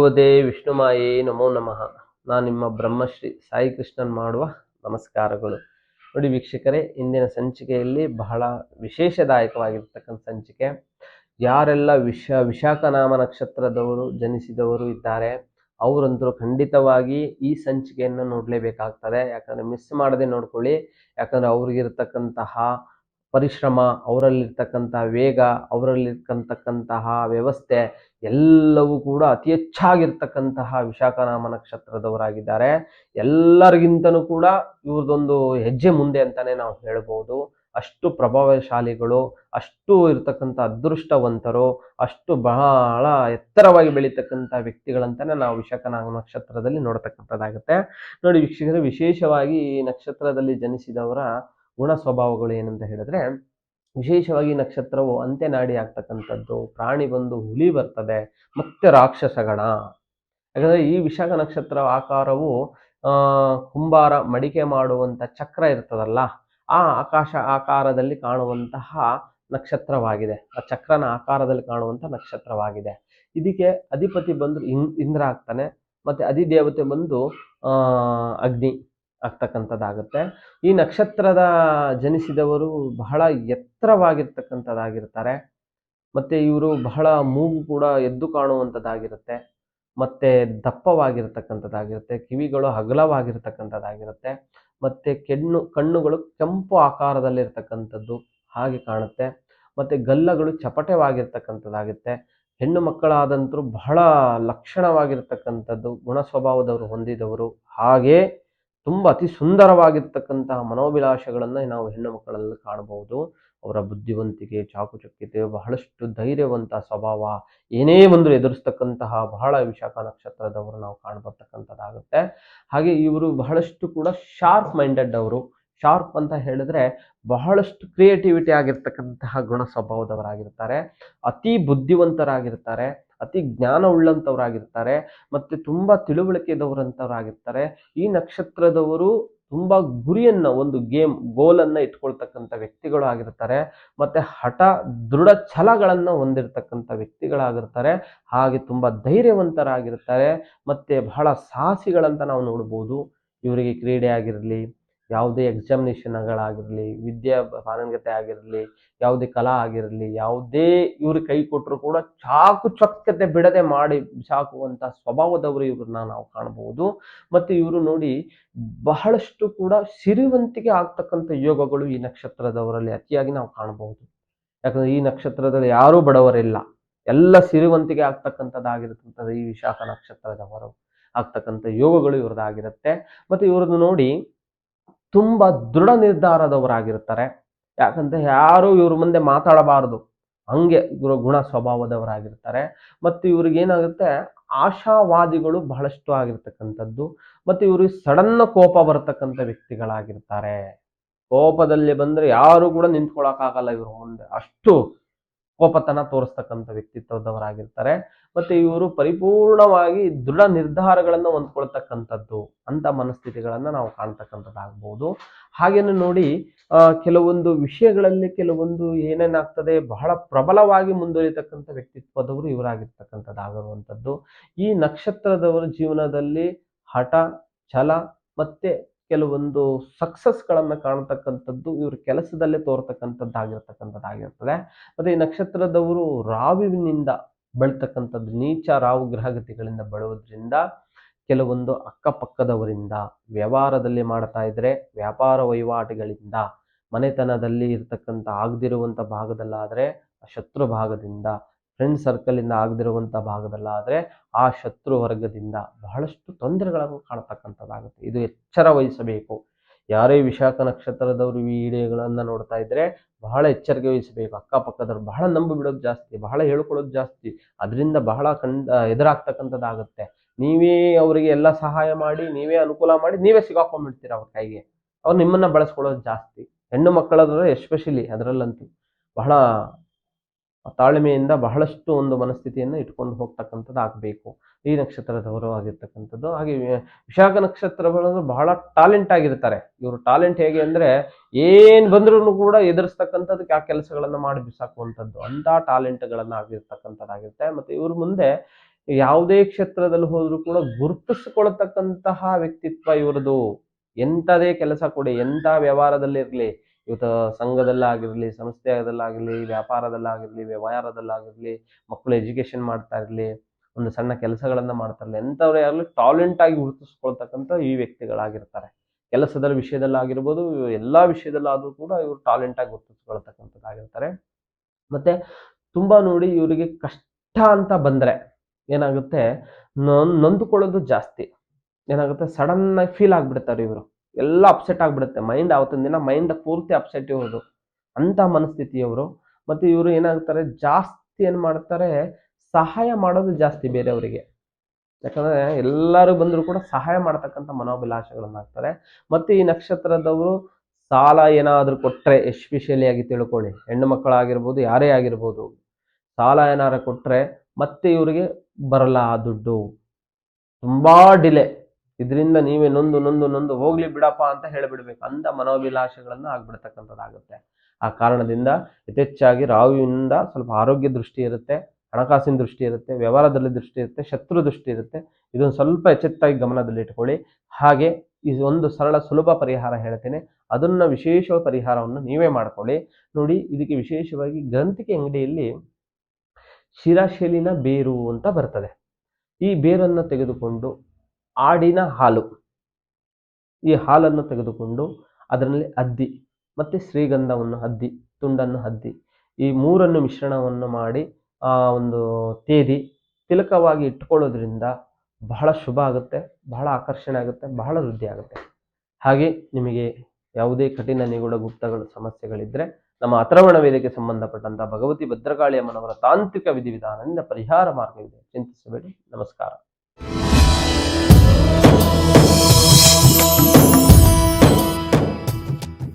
ಭಗವತೆ ವಿಷ್ಣುಮಾಯೇ ನಮೋ ನಮಃ. ನಾನು ನಿಮ್ಮ ಬ್ರಹ್ಮಶ್ರೀ ಸಾಯಿ ಕೃಷ್ಣನ್ ಮಾಡುವ ನಮಸ್ಕಾರಗಳು. ನೋಡಿ ವೀಕ್ಷಕರೇ, ಇಂದಿನ ಸಂಚಿಕೆಯಲ್ಲಿ ಬಹಳ ವಿಶೇಷದಾಯಕವಾಗಿರ್ತಕ್ಕಂಥ ಸಂಚಿಕೆ. ಯಾರೆಲ್ಲ ವಿಶಾಖ ನಾಮ ನಕ್ಷತ್ರದವರು ಜನಿಸಿದವರು ಇದ್ದಾರೆ ಅವರಂತರೂ ಖಂಡಿತವಾಗಿ ಈ ಸಂಚಿಕೆಯನ್ನು ನೋಡಲೇಬೇಕಾಗ್ತದೆ. ಯಾಕಂದರೆ ಮಿಸ್ ಮಾಡದೆ ನೋಡ್ಕೊಳ್ಳಿ. ಯಾಕಂದರೆ ಅವ್ರಿಗಿರ್ತಕ್ಕಂತಹ ಪರಿಶ್ರಮ, ಅವರಲ್ಲಿರ್ತಕ್ಕಂತಹ ವೇಗ, ಅವರಲ್ಲಿರ್ತಕ್ಕಂತಹ ವ್ಯವಸ್ಥೆ ಎಲ್ಲವೂ ಕೂಡ ಅತಿ ಹೆಚ್ಚಾಗಿರ್ತಕ್ಕಂತಹ ವಿಶಾಖನಾಮ ನಕ್ಷತ್ರದವರಾಗಿದ್ದಾರೆ. ಎಲ್ಲರಿಗಿಂತನೂ ಕೂಡ ಇವ್ರದೊಂದು ಹೆಜ್ಜೆ ಮುಂದೆ ಅಂತಾನೆ ನಾವು ಹೇಳ್ಬೋದು. ಅಷ್ಟು ಪ್ರಭಾವಶಾಲಿಗಳು, ಅಷ್ಟು ಇರ್ತಕ್ಕಂಥ ಅದೃಷ್ಟವಂತರು, ಅಷ್ಟು ಬಹಳ ಎತ್ತರವಾಗಿ ಬೆಳೀತಕ್ಕಂಥ ವ್ಯಕ್ತಿಗಳಂತಾನೆ ನಾವು ವಿಶಾಖನಾಮ ನಕ್ಷತ್ರದಲ್ಲಿ ನೋಡ್ತಕ್ಕಂಥದ್ದಾಗುತ್ತೆ. ನೋಡಿ ವೀಕ್ಷಕರೇ, ವಿಶೇಷವಾಗಿ ಈ ನಕ್ಷತ್ರದಲ್ಲಿ ಜನಿಸಿದವರ ಗುಣ ಸ್ವಭಾವಗಳು ಏನಂತ ಹೇಳಿದ್ರೆ, ವಿಶೇಷವಾಗಿ ನಕ್ಷತ್ರವು ಅಂತ್ಯನಾಡಿ ಆಗ್ತಕ್ಕಂಥದ್ದು, ಪ್ರಾಣಿ ಬಂದು ಹುಲಿ ಬರ್ತದೆ, ಮತ್ತೆ ರಾಕ್ಷಸಗಣ. ಯಾಕಂದ್ರೆ ಈ ವಿಶಾಖ ನಕ್ಷತ್ರ ಆಕಾರವು ಕುಂಬಾರ ಮಡಿಕೆ ಮಾಡುವಂತ ಚಕ್ರ ಇರ್ತದಲ್ಲ, ಆ ಆಕಾಶ ಆಕಾರದಲ್ಲಿ ಕಾಣುವಂತಹ ನಕ್ಷತ್ರವಾಗಿದೆ. ಆ ಚಕ್ರನ ಆಕಾರದಲ್ಲಿ ಕಾಣುವಂತ ನಕ್ಷತ್ರವಾಗಿದೆ. ಇದಕ್ಕೆ ಅಧಿಪತಿ ಬಂದು ಇಂದ್ರ ಆಗ್ತಾನೆ, ಮತ್ತೆ ಅಧಿದೇವತೆ ಬಂದು ಅಗ್ನಿ ಆಗ್ತಕ್ಕಂಥದ್ದಾಗುತ್ತೆ. ಈ ನಕ್ಷತ್ರದ ಜನಿಸಿದವರು ಬಹಳ ಎತ್ತರವಾಗಿರ್ತಕ್ಕಂಥದ್ದಾಗಿರ್ತಾರೆ. ಮತ್ತೆ ಇವರು ಬಹಳ ಮೂಗು ಕೂಡ ಎದ್ದು ಕಾಣುವಂಥದ್ದಾಗಿರುತ್ತೆ, ಮತ್ತೆ ದಪ್ಪವಾಗಿರ್ತಕ್ಕಂಥದ್ದಾಗಿರುತ್ತೆ, ಕಿವಿಗಳು ಅಗಲವಾಗಿರ್ತಕ್ಕಂಥದ್ದಾಗಿರುತ್ತೆ, ಮತ್ತೆ ಕಣ್ಣುಗಳು ಕೆಂಪು ಆಕಾರದಲ್ಲಿರ್ತಕ್ಕಂಥದ್ದು ಹಾಗೆ ಕಾಣುತ್ತೆ, ಮತ್ತೆ ಗಲ್ಲಗಳು ಚಪಟವಾಗಿರ್ತಕ್ಕಂಥದ್ದಾಗುತ್ತೆ. ಹೆಣ್ಣು ಮಕ್ಕಳಾದಂತರೂ ಬಹಳ ಲಕ್ಷಣವಾಗಿರ್ತಕ್ಕಂಥದ್ದು ಗುಣ ಸ್ವಭಾವದವರು ಹೊಂದಿದವರು. ಹಾಗೆ ತುಂಬ ಅತಿ ಸುಂದರವಾಗಿರ್ತಕ್ಕಂತಹ ಮನೋಭಿಲಾಷೆಗಳನ್ನು ನಾವು ಹೆಣ್ಣು ಮಕ್ಕಳಲ್ಲಿ ಕಾಣಬಹುದು. ಅವರ ಬುದ್ಧಿವಂತಿಕೆ, ಚಾಕುಚಕ್ಯತೆ, ಬಹಳಷ್ಟು ಧೈರ್ಯವಂತ ಸ್ವಭಾವ, ಏನೇ ಒಂದು ಎದುರಿಸ್ತಕ್ಕಂತಹ ಬಹಳ ವಿಶಾಖ ನಕ್ಷತ್ರದವರು ನಾವು ಕಾಣಬರ್ತಕ್ಕಂಥದ್ದಾಗುತ್ತೆ. ಹಾಗೆ ಇವರು ಬಹಳಷ್ಟು ಕೂಡ ಶಾರ್ಪ್ ಮೈಂಡೆಡ್ ಅವರು. ಶಾರ್ಪ್ ಅಂತ ಹೇಳಿದ್ರೆ ಬಹಳಷ್ಟು ಕ್ರಿಯೇಟಿವಿಟಿ ಆಗಿರ್ತಕ್ಕಂತಹ ಗುಣ ಸ್ವಭಾವದವರಾಗಿರ್ತಾರೆ, ಅತಿ ಬುದ್ಧಿವಂತರಾಗಿರ್ತಾರೆ, ಅತಿ ಜ್ಞಾನ ಉಳ್ಳಂಥವರಾಗಿರ್ತಾರೆ, ಮತ್ತೆ ತುಂಬಾ ತಿಳುವಳಿಕೆದವರಂತವರಾಗಿರ್ತಾರೆ. ಈ ನಕ್ಷತ್ರದವರು ತುಂಬಾ ಗುರಿಯನ್ನ, ಒಂದು ಗೋಲನ್ನ ಇಟ್ಕೊಳ್ತಕ್ಕಂಥ ವ್ಯಕ್ತಿಗಳು ಆಗಿರ್ತಾರೆ, ಮತ್ತೆ ಹಠ ದೃಢ ಛಲಗಳನ್ನ ಹೊಂದಿರತಕ್ಕಂಥ ವ್ಯಕ್ತಿಗಳಾಗಿರ್ತಾರೆ. ಹಾಗೆ ತುಂಬಾ ಧೈರ್ಯವಂತರಾಗಿರ್ತಾರೆ, ಮತ್ತೆ ಬಹಳ ಸಾಹಸಿಗಳಂತ ನಾವು ನೋಡ್ಬೋದು. ಇವರಿಗೆ ಕ್ರೀಡೆ ಆಗಿರಲಿ, ಯಾವುದೇ ಎಕ್ಸಾಮಿನೇಷನ್ಗಳಾಗಿರಲಿ, ವಿದ್ಯಾ ಪಾರಂಗತೆ ಆಗಿರಲಿ, ಯಾವುದೇ ಕಲಾ ಆಗಿರಲಿ, ಯಾವುದೇ ಇವ್ರ ಕೈ ಕೊಟ್ಟರು ಕೂಡ ಚಾಕುಚಕ್ಯತೆ ಬಿಡದೆ ಮಾಡಿ ಬಿಸಾಕುವಂತ ಸ್ವಭಾವದವರು ಇವ್ರನ್ನ ನಾವು ಕಾಣಬಹುದು. ಮತ್ತೆ ಇವರು ನೋಡಿ ಬಹಳಷ್ಟು ಕೂಡ ಸಿರಿವಂತಿಕೆ ಆಗ್ತಕ್ಕಂಥ ಯೋಗಗಳು ಈ ನಕ್ಷತ್ರದವರಲ್ಲಿ ಅತಿಯಾಗಿ ನಾವು ಕಾಣಬಹುದು. ಯಾಕಂದ್ರೆ ಈ ನಕ್ಷತ್ರದಲ್ಲಿ ಯಾರೂ ಬಡವರಿಲ್ಲ, ಎಲ್ಲ ಸಿರಿವಂತಿಕೆ ಆಗ್ತಕ್ಕಂಥದ್ದಾಗಿರ್ತಕ್ಕಂಥದ್ದು ಈ ವಿಶಾಖ ನಕ್ಷತ್ರದವರು ಆಗ್ತಕ್ಕಂಥ ಯೋಗಗಳು ಇವ್ರದ್ದಾಗಿರುತ್ತೆ. ಮತ್ತೆ ಇವ್ರದ್ದು ನೋಡಿ ತುಂಬಾ ದೃಢ ನಿರ್ಧಾರದವರಾಗಿರ್ತಾರೆ. ಯಾಕಂದ್ರೆ ಯಾರು ಇವ್ರ ಮುಂದೆ ಮಾತಾಡಬಾರದು, ಹಂಗೆ ಗುಣ ಸ್ವಭಾವದವರಾಗಿರ್ತಾರೆ. ಮತ್ತು ಇವ್ರಿಗೆ ಏನಾಗುತ್ತೆ, ಆಶಾವಾದಿಗಳು ಬಹಳಷ್ಟು ಆಗಿರ್ತಕ್ಕಂಥದ್ದು. ಮತ್ತೆ ಇವ್ರಿಗೆ ಸಡನ್ನ ಕೋಪ ಬರ್ತಕ್ಕಂಥ ವ್ಯಕ್ತಿಗಳಾಗಿರ್ತಾರೆ. ಕೋಪದಲ್ಲಿ ಬಂದ್ರೆ ಯಾರು ಕೂಡ ನಿಂತ್ಕೊಳಕ್ಕಾಗಲ್ಲ ಇವ್ರ ಮುಂದೆ, ಅಷ್ಟು ಕೋಪತನ ತೋರಿಸ್ತಕ್ಕಂಥ ವ್ಯಕ್ತಿತ್ವದವರಾಗಿರ್ತಾರೆ. ಮತ್ತೆ ಇವರು ಪರಿಪೂರ್ಣವಾಗಿ ದೃಢ ನಿರ್ಧಾರಗಳನ್ನು ಹೊಂದ್ಕೊಳ್ತಕ್ಕಂಥದ್ದು ಅಂತ ಮನಸ್ಥಿತಿಗಳನ್ನ ನಾವು ಕಾಣ್ತಕ್ಕಂಥದ್ದಾಗ್ಬೋದು. ಹಾಗೇನು ನೋಡಿ ಕೆಲವೊಂದು ವಿಷಯಗಳಲ್ಲಿ ಕೆಲವೊಂದು ಏನೇನಾಗ್ತದೆ, ಬಹಳ ಪ್ರಬಲವಾಗಿ ಮುಂದುವರಿತಕ್ಕಂಥ ವ್ಯಕ್ತಿತ್ವದವರು ಇವರಾಗಿರ್ತಕ್ಕಂಥದ್ದಾಗಿರುವಂಥದ್ದು. ಈ ನಕ್ಷತ್ರದವರ ಜೀವನದಲ್ಲಿ ಹಠ, ಛಲ ಮತ್ತೆ ಕೆಲವೊಂದು ಸಕ್ಸಸ್ಗಳನ್ನ ಕಾಣತಕ್ಕಂಥದ್ದು ಇವ್ರ ಕೆಲಸದಲ್ಲೇ ತೋರ್ತಕ್ಕಂಥದ್ದಾಗಿರ್ತದೆ. ಮತ್ತೆ ಈ ನಕ್ಷತ್ರದವರು ರಾಹುವಿನಿಂದ ಬೆಳ್ತಕ್ಕಂಥದ್ದು, ನೀಚ ರಾಹು ಗ್ರಹಗತಿಗಳಿಂದ ಬೆಳುವುದರಿಂದ ಕೆಲವೊಂದು ಅಕ್ಕಪಕ್ಕದವರಿಂದ, ವ್ಯವಹಾರದಲ್ಲಿ ಮಾಡ್ತಾ ಇದ್ರೆ ವ್ಯಾಪಾರ ವಹಿವಾಟುಗಳಿಂದ, ಮನೆತನದಲ್ಲಿ ಇರ್ತಕ್ಕಂಥ ಆಗದಿರುವಂಥ ಭಾಗದಲ್ಲಾದ್ರೆ ಶತ್ರು ಭಾಗದಿಂದ, ಫ್ರೆಂಡ್ ಸರ್ಕಲ್ ಇಂದ ಆಗದಿರುವಂಥ ಭಾಗದಲ್ಲಾದ್ರೆ ಆ ಶತ್ರು ವರ್ಗದಿಂದ ಬಹಳಷ್ಟು ತೊಂದರೆಗಳನ್ನು ಕಾಣತಕ್ಕಂಥದ್ದಾಗುತ್ತೆ. ಇದು ಎಚ್ಚರ ವಹಿಸಬೇಕು. ಯಾರೇ ವಿಶಾಖ ನಕ್ಷತ್ರದವರು ಈ ವಿಡಿಯೋಗಳನ್ನ ನೋಡ್ತಾ ಇದ್ರೆ ಬಹಳ ಎಚ್ಚರಿಕೆ ವಹಿಸಬೇಕು. ಅಕ್ಕಪಕ್ಕದವ್ರು ಬಹಳ ನಂಬಿ ಬಿಡೋದು ಜಾಸ್ತಿ, ಬಹಳ ಹೇಳ್ಕೊಳ್ಳೋದು ಜಾಸ್ತಿ, ಅದರಿಂದ ಬಹಳ ಎದುರಾಗ್ತಕ್ಕಂಥದ್ದಾಗುತ್ತೆ. ನೀವೇ ಅವರಿಗೆ ಎಲ್ಲ ಸಹಾಯ ಮಾಡಿ, ನೀವೇ ಅನುಕೂಲ ಮಾಡಿ, ನೀವೇ ಸಿಗಾಕೊಂಡ್ಬಿಡ್ತೀರ ಅವ್ರ ಕೈಗೆ. ಅವ್ರು ನಿಮ್ಮನ್ನ ಬಳಸ್ಕೊಳ್ಳೋದು ಜಾಸ್ತಿ. ಹೆಣ್ಣು ಮಕ್ಕಳಾದ್ರೆ ಎಸ್ಪೆಷಲಿ ಅದರಲ್ಲಂತೂ ಬಹಳ ತಾಳ್ಮೆಯಿಂದ ಬಹಳಷ್ಟು ಒಂದು ಮನಸ್ಥಿತಿಯನ್ನು ಇಟ್ಕೊಂಡು ಹೋಗ್ತಕ್ಕಂಥದ್ದು ಆಗಬೇಕು ಈ ನಕ್ಷತ್ರದವರು ಆಗಿರ್ತಕ್ಕಂಥದ್ದು. ಹಾಗೆ ವಿಶಾಖ ನಕ್ಷತ್ರಗಳು ಬಹಳ ಟ್ಯಾಲೆಂಟ್ ಆಗಿರ್ತಾರೆ. ಇವರು ಟ್ಯಾಲೆಂಟ್ ಹೇಗೆ ಅಂದ್ರೆ ಏನ್ ಬಂದ್ರೂ ಕೂಡ ಎದುರಿಸ್ತಕ್ಕಂಥದ್ದಕ್ಕೆ ಆ ಕೆಲಸಗಳನ್ನ ಮಾಡಿ ಬಿಸಾಕುವಂಥದ್ದು, ಅಂತ ಟ್ಯಾಲೆಂಟ್ಗಳನ್ನ ಆಗಿರ್ತಕ್ಕಂಥದ್ದಾಗಿರುತ್ತೆ. ಮತ್ತೆ ಇವ್ರ ಮುಂದೆ ಯಾವುದೇ ಕ್ಷೇತ್ರದಲ್ಲಿ ಹೋದ್ರೂ ಕೂಡ ಗುರುತಿಸಿಕೊಳ್ತಕ್ಕಂತಹ ವ್ಯಕ್ತಿತ್ವ ಇವ್ರದು. ಎಂಥದೇ ಕೆಲಸ ಕೊಡಿ, ಎಂಥ ವ್ಯವಹಾರದಲ್ಲಿ ಇರಲಿ, ಇವತ್ತು ಸಂಘದಲ್ಲಾಗಿರ್ಲಿ, ಸಂಸ್ಥೆಯದಲ್ಲಾಗಿರ್ಲಿ, ವ್ಯಾಪಾರದಲ್ಲಾಗಿರ್ಲಿ, ವ್ಯವಹಾರದಲ್ಲಾಗಿರ್ಲಿ, ಮಕ್ಕಳು ಎಜುಕೇಶನ್ ಮಾಡ್ತಾ ಇರಲಿ, ಒಂದು ಸಣ್ಣ ಕೆಲಸಗಳನ್ನ ಮಾಡ್ತಾ ಇರಲಿ, ಎಂಥವ್ರೇ ಆಗಲಿ ಟಾಲೆಂಟ್ ಆಗಿ ಗುರುತಿಸ್ಕೊಳ್ತಕ್ಕಂಥ ಈ ವ್ಯಕ್ತಿಗಳಾಗಿರ್ತಾರೆ. ಕೆಲಸದ ವಿಷಯದಲ್ಲಾಗಿರ್ಬೋದು, ಎಲ್ಲಾ ವಿಷಯದಲ್ಲಾದ್ರೂ ಕೂಡ ಇವರು ಟಾಲೆಂಟ್ ಆಗಿ ಗುರುತಿಸ್ಕೊಳ್ತಕ್ಕಂಥದ್ದಾಗಿರ್ತಾರೆ. ಮತ್ತೆ ತುಂಬಾ ನೋಡಿ ಇವರಿಗೆ ಕಷ್ಟ ಅಂತ ಬಂದ್ರೆ ಏನಾಗುತ್ತೆ, ನೊಂದುಕೊಳ್ಳೋದು ಜಾಸ್ತಿ. ಏನಾಗುತ್ತೆ, ಸಡನ್ ಆಗಿ ಫೀಲ್ ಆಗ್ಬಿಡ್ತಾರೆ ಇವರು, ಎಲ್ಲ ಅಪ್ಸೆಟ್ ಆಗ್ಬಿಡುತ್ತೆ ಮೈಂಡ್. ಆವತ್ತಿನ ದಿನ ಮೈಂಡ್ ಪೂರ್ತಿ ಅಪ್ಸೆಟ್ ಇವ್ರದು, ಅಂತ ಮನಸ್ಥಿತಿಯವರು. ಮತ್ತೆ ಇವರು ಏನಾಗ್ತಾರೆ, ಜಾಸ್ತಿ ಏನ್ ಮಾಡ್ತಾರೆ, ಸಹಾಯ ಮಾಡೋದು ಜಾಸ್ತಿ ಬೇರೆಯವರಿಗೆ. ಯಾಕಂದ್ರೆ ಎಲ್ಲರೂ ಬಂದ್ರು ಕೂಡ ಸಹಾಯ ಮಾಡ್ತಕ್ಕಂಥ ಮನೋಭಿಲಾಷೆಗಳನ್ನಾಗ್ತಾರೆ. ಮತ್ತೆ ಈ ನಕ್ಷತ್ರದವರು ಸಾಲ ಏನಾದ್ರೂ ಕೊಟ್ರೆ, ಎಸ್ಪೆಷಲಿ ಆಗಿ ತಿಳ್ಕೊಳ್ಳಿ, ಹೆಣ್ಣು ಮಕ್ಕಳಾಗಿರ್ಬೋದು, ಯಾರೇ ಆಗಿರ್ಬೋದು, ಸಾಲ ಏನಾದ್ರು ಕೊಟ್ರೆ ಮತ್ತೆ ಇವರಿಗೆ ಬರಲ್ಲ ಆ ದುಡ್ಡು, ತುಂಬಾ ಡಿಲೆ. ಇದರಿಂದ ನೀವೇ ನೊಂದು ನೊಂದು ನೊಂದು ಹೋಗ್ಲಿ ಬಿಡಪ್ಪ ಅಂತ ಹೇಳಿಬಿಡ್ಬೇಕು, ಅಂತ ಮನೋಭಿಲಾಷೆಗಳನ್ನ ಆಗ್ಬಿಡ್ತಕ್ಕಂಥದ್ದಾಗುತ್ತೆ. ಆ ಕಾರಣದಿಂದ ಯಥೇಚ್ಛಾಗಿ ರಾಹುವಿನಿಂದ ಸ್ವಲ್ಪ ಆರೋಗ್ಯ ದೃಷ್ಟಿ ಇರುತ್ತೆ, ಹಣಕಾಸಿನ ದೃಷ್ಟಿ ಇರುತ್ತೆ, ವ್ಯವಹಾರದಲ್ಲಿ ದೃಷ್ಟಿ ಇರುತ್ತೆ, ಶತ್ರು ದೃಷ್ಟಿ ಇರುತ್ತೆ. ಇದೊಂದು ಸ್ವಲ್ಪ ಎಚ್ಚೆತ್ತಾಗಿ ಗಮನದಲ್ಲಿ ಇಟ್ಕೊಳ್ಳಿ. ಹಾಗೆ ಇದು ಒಂದು ಸರಳ ಸುಲಭ ಪರಿಹಾರ ಹೇಳ್ತೇನೆ, ಅದನ್ನ ವಿಶೇಷ ಪರಿಹಾರವನ್ನು ನೀವೇ ಮಾಡ್ಕೊಳ್ಳಿ. ನೋಡಿ, ಇದಕ್ಕೆ ವಿಶೇಷವಾಗಿ ಗ್ರಂಥಿಕೆ ಅಂಗಡಿಯಲ್ಲಿ ಶಿರಾಶೇಲಿನ ಬೇರು ಅಂತ ಬರ್ತದೆ. ಈ ಬೇರನ್ನು ತೆಗೆದುಕೊಂಡು ಆಡಿನ ಹಾಲು, ಈ ಹಾಲನ್ನು ತೆಗೆದುಕೊಂಡು ಅದರಲ್ಲಿ ಅದ್ದಿ ಮತ್ತೆ ಶ್ರೀಗಂಧವನ್ನು ಅದ್ದಿ, ತುಂಡನ್ನು ಅದ್ದಿ, ಈ ಮೂರನ್ನು ಮಿಶ್ರಣವನ್ನು ಮಾಡಿ ಒಂದು ತೇದಿ ತಿಲಕವಾಗಿ ಇಟ್ಕೊಳ್ಳೋದ್ರಿಂದ ಬಹಳ ಶುಭ ಆಗುತ್ತೆ, ಬಹಳ ಆಕರ್ಷಣೆ ಆಗುತ್ತೆ, ಬಹಳ ವೃದ್ಧಿ ಆಗುತ್ತೆ. ಹಾಗೆ ನಿಮಗೆ ಯಾವುದೇ ಕಠಿಣ ನಿಗೂಢ ಗುಪ್ತಗಳ ಸಮಸ್ಯೆಗಳಿದ್ರೆ ನಮ್ಮ ಅಥರ್ವಣ ವೇದಕ್ಕೆ ಸಂಬಂಧಪಟ್ಟಂತ ಭಗವತಿ ಭದ್ರಕಾಳಿ ಅಮ್ಮನವರ ತಾಂತ್ರಿಕ ವಿಧಿವಿಧಾನದಿಂದ ಪರಿಹಾರ ಮಾರ್ಗವಿದೆ, ಚಿಂತಿಸಬೇಡಿ. ನಮಸ್ಕಾರ.